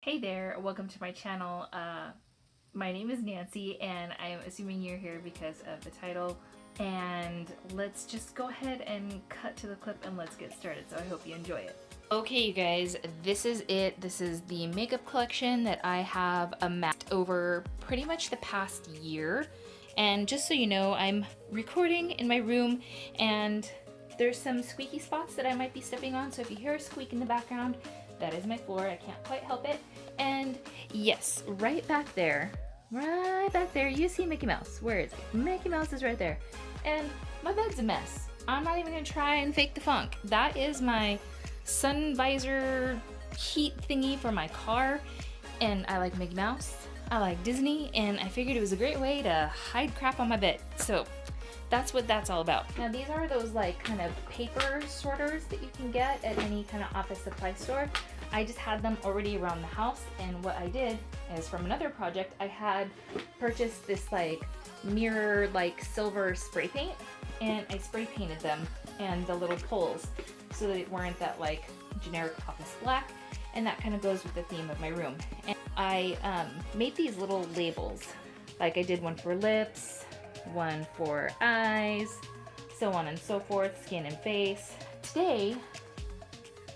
Hey there, welcome to my channel. My name is Nancy and I'm assuming you're here because of the title. And let's just go ahead and cut to the clip and let's get started. So I hope you enjoy it. Okay, you guys, this is it. This is the makeup collection that I have amassed over pretty much the past year. And just so you know, I'm recording in my room and there's some squeaky spots that I might be stepping on. So if you hear a squeak in the background, that is my floor. I can't quite help it. And yes, right back there, you see Mickey Mouse. Where is it? Mickey Mouse is right there. And my bed's a mess. I'm not even gonna try and fake the funk. That is my sun visor heat thingy for my car. And I like Mickey Mouse, I like Disney, and I figured it was a great way to hide crap on my bed. So that's what that's all about. Now these are those like kind of paper sorters that you can get at any kind of office supply store. I just had them already around the house, and what I did is from another project I had purchased this like mirror like silver spray paint, and I spray painted them and the little pulls so that they weren't that like generic office black, and that kind of goes with the theme of my room. And I made these little labels, like I did one for lips, one for eyes, so on and so forth, skin and face. Today,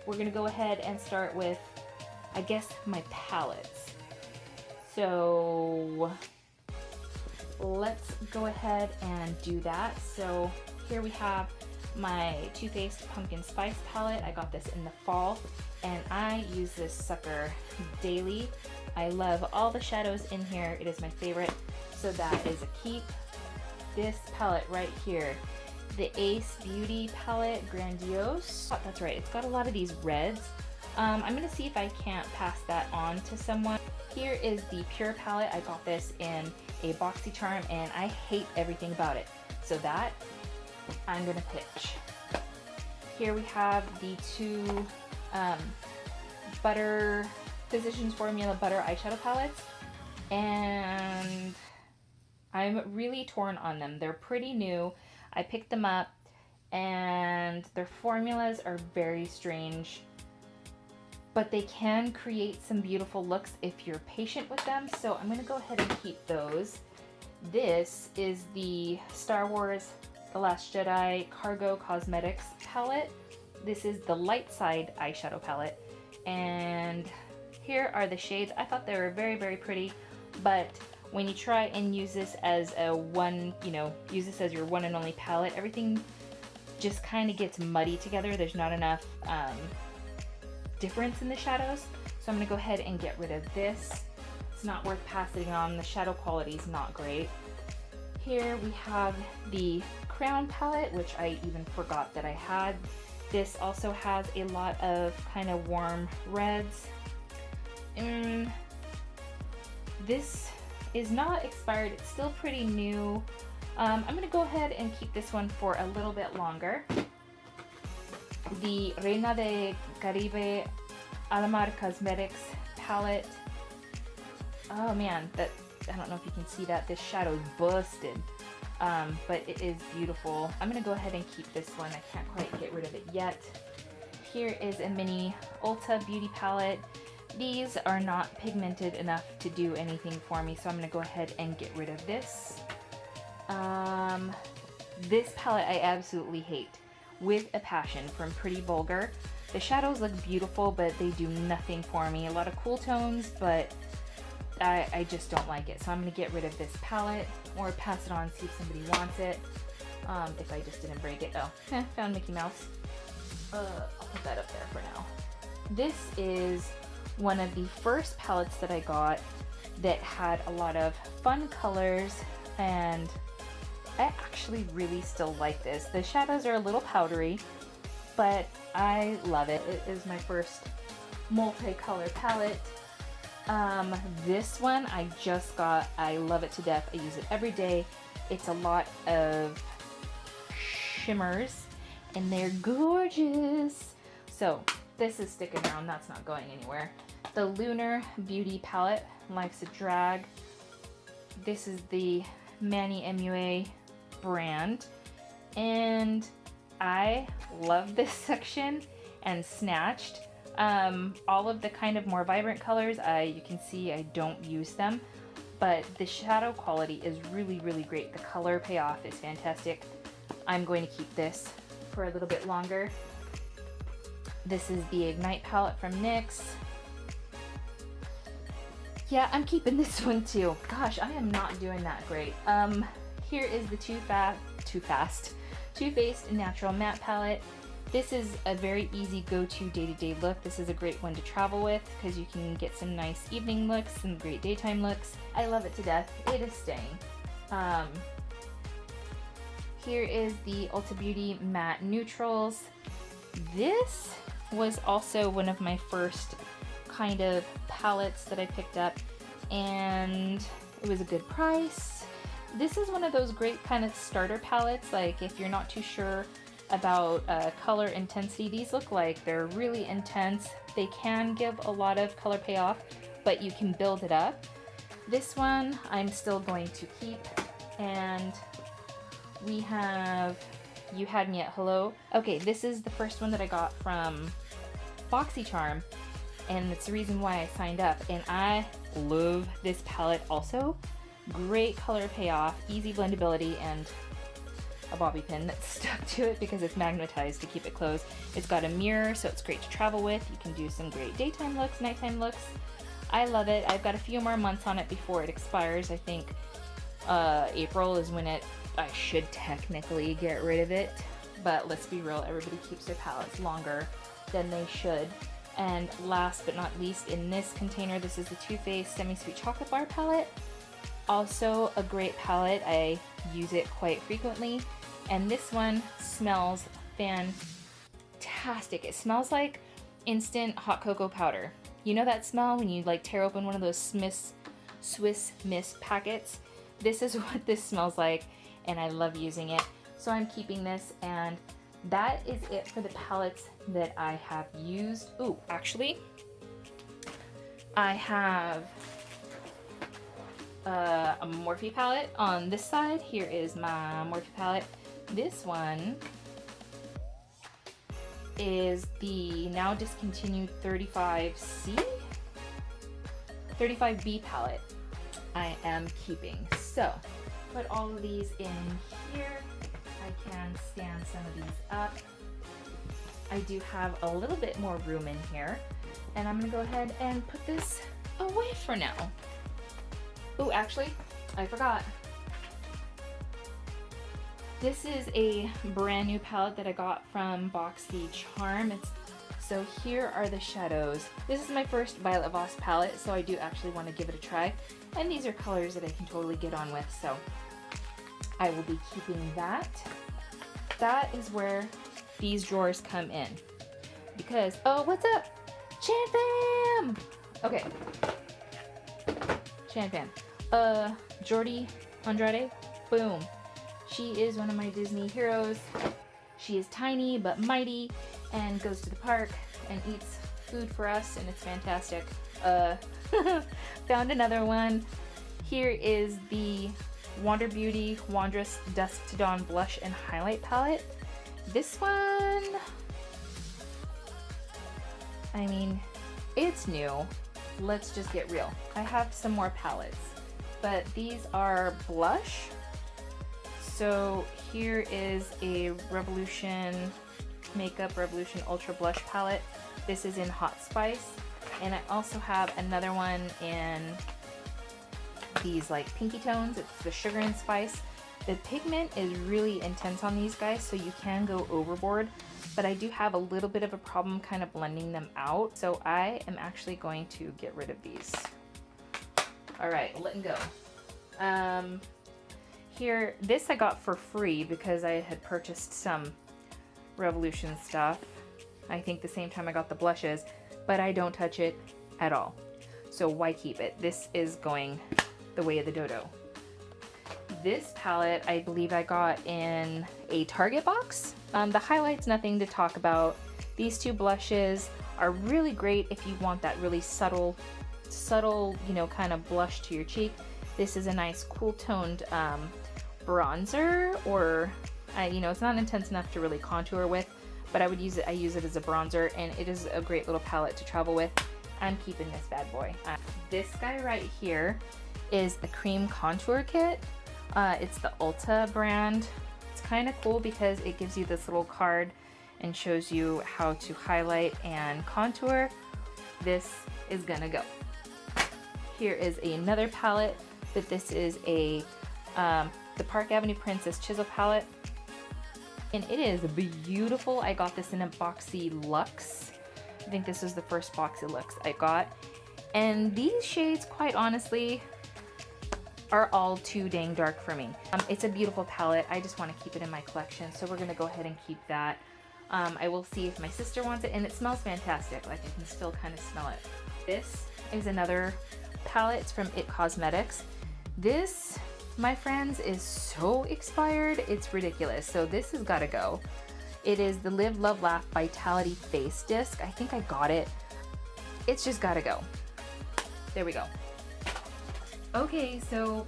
we're gonna go ahead and start with, I guess, my palettes. So let's go ahead and do that. So here we have my Too Faced Pumpkin Spice palette. I got this in the fall, and I use this sucker daily. I love all the shadows in here. It is my favorite, so that is a keep. This palette right here, the Ace Beauty palette Grandiose. Oh, that's right, it's got a lot of these reds. I'm gonna see if I can't pass that on to someone. Here is the Pure palette. I got this in a BoxyCharm and I hate everything about it. So that, I'm gonna pitch. Here we have the two Butter Physicians Formula Butter eyeshadow palettes, and I'm really torn on them. They're pretty new. I picked them up and their formulas are very strange, but they can create some beautiful looks if you're patient with them. So I'm gonna go ahead and keep those. This is the Star Wars The Last Jedi Cargo Cosmetics palette. This is the light side eyeshadow palette. And here are the shades. I thought they were very, very pretty, but when you try and use this as use this as your one and only palette, everything just kind of gets muddy together. There's not enough difference in the shadows. So I'm gonna go ahead and get rid of this. It's not worth passing on. The shadow quality is not great. Here we have the Crown palette, which I even forgot that I had. This also has a lot of kind of warm reds. This is not expired, it's still pretty new. I'm gonna go ahead and keep this one for a little bit longer. The Reina de Caribe Alamar Cosmetics palette. Oh man, that, I don't know if you can see that, this shadow is busted, but it is beautiful. I'm gonna go ahead and keep this one. I can't quite get rid of it yet. Here is a mini Ulta Beauty palette. These are not pigmented enough to do anything for me, so I'm gonna go ahead and get rid of this. This palette I absolutely hate with a passion, from Pretty Vulgar. The shadows look beautiful, but they do nothing for me. A lot of cool tones, but I just don't like it. So I'm gonna get rid of this palette, or pass it on, see if somebody wants it. If I just didn't break it. Oh, found Mickey Mouse. I'll put that up there for now. This is one of the first palettes that I got that had a lot of fun colors, and I actually really still like this. The shadows are a little powdery, but I love it. It is my first multicolor palette. This one I just got. I love it to death. I use it every day. It's a lot of shimmers and they're gorgeous. So this is sticking around, that's not going anywhere. The Lunar Beauty palette, Life's a Drag. This is the Manny MUA brand, and I love this section and Snatched. All of the kind of more vibrant colors, you can see I don't use them, but the shadow quality is really, really great. The color payoff is fantastic. I'm going to keep this for a little bit longer. This is the Ignite palette from NYX. Yeah, I'm keeping this one too. Gosh, I am not doing that great. Here is the Too Faced Natural Matte Palette. This is a very easy go-to day-to-day look. This is a great one to travel with because you can get some nice evening looks, some great daytime looks. I love it to death. It is staying. Here is the Ulta Beauty Matte Neutrals. This was also one of my first kind of palettes that I picked up, and it was a good price. This is one of those great kind of starter palettes, like if you're not too sure about color intensity. These look like they're really intense. They can give a lot of color payoff, but you can build it up. This one I'm still going to keep, and we have You Had Me at Hello. Okay, this is the first one that I got from BoxyCharm, and it's the reason why I signed up, and I love this palette also. Great color payoff, easy blendability, and a bobby pin that's stuck to it because it's magnetized to keep it closed. It's got a mirror, so it's great to travel with. You can do some great daytime looks, nighttime looks. I love it. I've got a few more months on it before it expires. I think April is when I should technically get rid of it, but let's be real, everybody keeps their palettes longer than they should. And last but not least, in this container, this is the Too Faced Semi-Sweet Chocolate Bar palette. Also a great palette. I use it quite frequently, and this one smells fantastic. It smells like instant hot cocoa powder. You know that smell when you like tear open one of those Swiss Miss packets? This is what this smells like, and I love using it. So I'm keeping this, and that is it for the palettes that I have used. Ooh, actually, I have a Morphe palette on this side. Here is my Morphe palette. This one is the now discontinued 35B palette I am keeping. So, put all of these in here. I can stand some of these up. I do have a little bit more room in here, and I'm gonna go ahead and put this away for now. Oh, actually, I forgot. This is a brand new palette that I got from BoxyCharm. So here are the shadows. This is my first Violet Voss palette, so I do actually want to give it a try. And these are colors that I can totally get on with, so I will be keeping that. That is where these drawers come in. Because, oh, what's up? Chan Fam! Okay. Chan Fam. Jordi Andrade, boom. She is one of my Disney heroes. She is tiny but mighty and goes to the park and eats food for us, and it's fantastic. Found another one. Here is the Wander Beauty Wondrous Dusk to Dawn Blush and Highlight Palette. This one, I mean, it's new. Let's just get real. I have some more palettes, but these are blush. So here is a Makeup Revolution Ultra Blush Palette. This is in Hot Spice. And I also have another one in these like pinky tones. It's the Sugar and Spice. The pigment is really intense on these guys, so you can go overboard. But I do have a little bit of a problem kind of blending them out. So I am actually going to get rid of these. All right, letting go. Here, this I got for free because I had purchased some Revolution stuff. I think the same time I got the blushes, but I don't touch it at all. So why keep it? This is going the way of the dodo. This palette, I believe I got in a Target box. The highlights, nothing to talk about. These two blushes are really great if you want that really subtle, you know, kind of blush to your cheek. This is a nice cool toned bronzer, or you know, it's not intense enough to really contour with, but I use it as a bronzer, and it is a great little palette to travel with. I'm keeping this bad boy. This guy right here is the cream contour kit. It's the Ulta brand. It's kind of cool because it gives you this little card and shows you how to highlight and contour. This is gonna go. Here is another palette, but this is a the Park Avenue Princess Chisel palette, and it is beautiful. I got this in a Boxy Luxe. I think this was the first Boxy Luxe I got, and these shades, quite honestly, are all too dang dark for me. It's a beautiful palette. I just want to keep it in my collection, so we're gonna go ahead and keep that. I will see if my sister wants it, and it smells fantastic. Like, I can still kind of smell it. This is another palette. It's from It Cosmetics. This, my friends, is so expired, it's ridiculous. So this has got to go. It is the Live, Love, Laugh Vitality Face Disc. I think I got it. It's just got to go. There we go. Okay, so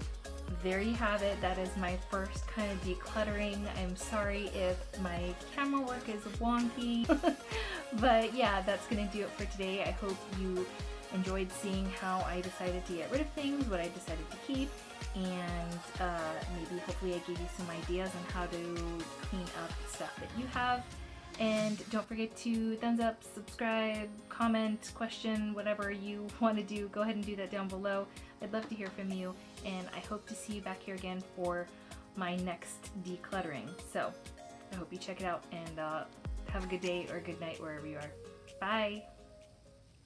there you have it. That is my first kind of decluttering. I'm sorry if my camera work is wonky, but yeah, that's gonna do it for today. I hope you enjoyed seeing how I decided to get rid of things, what I decided to keep, and maybe hopefully I gave you some ideas on how to clean up stuff that you have. And don't forget to thumbs up, subscribe, comment, question, whatever you want to do. Go ahead and do that down below. I'd love to hear from you, and I hope to see you back here again for my next decluttering. So I hope you check it out, and have a good day or good night wherever you are. Bye!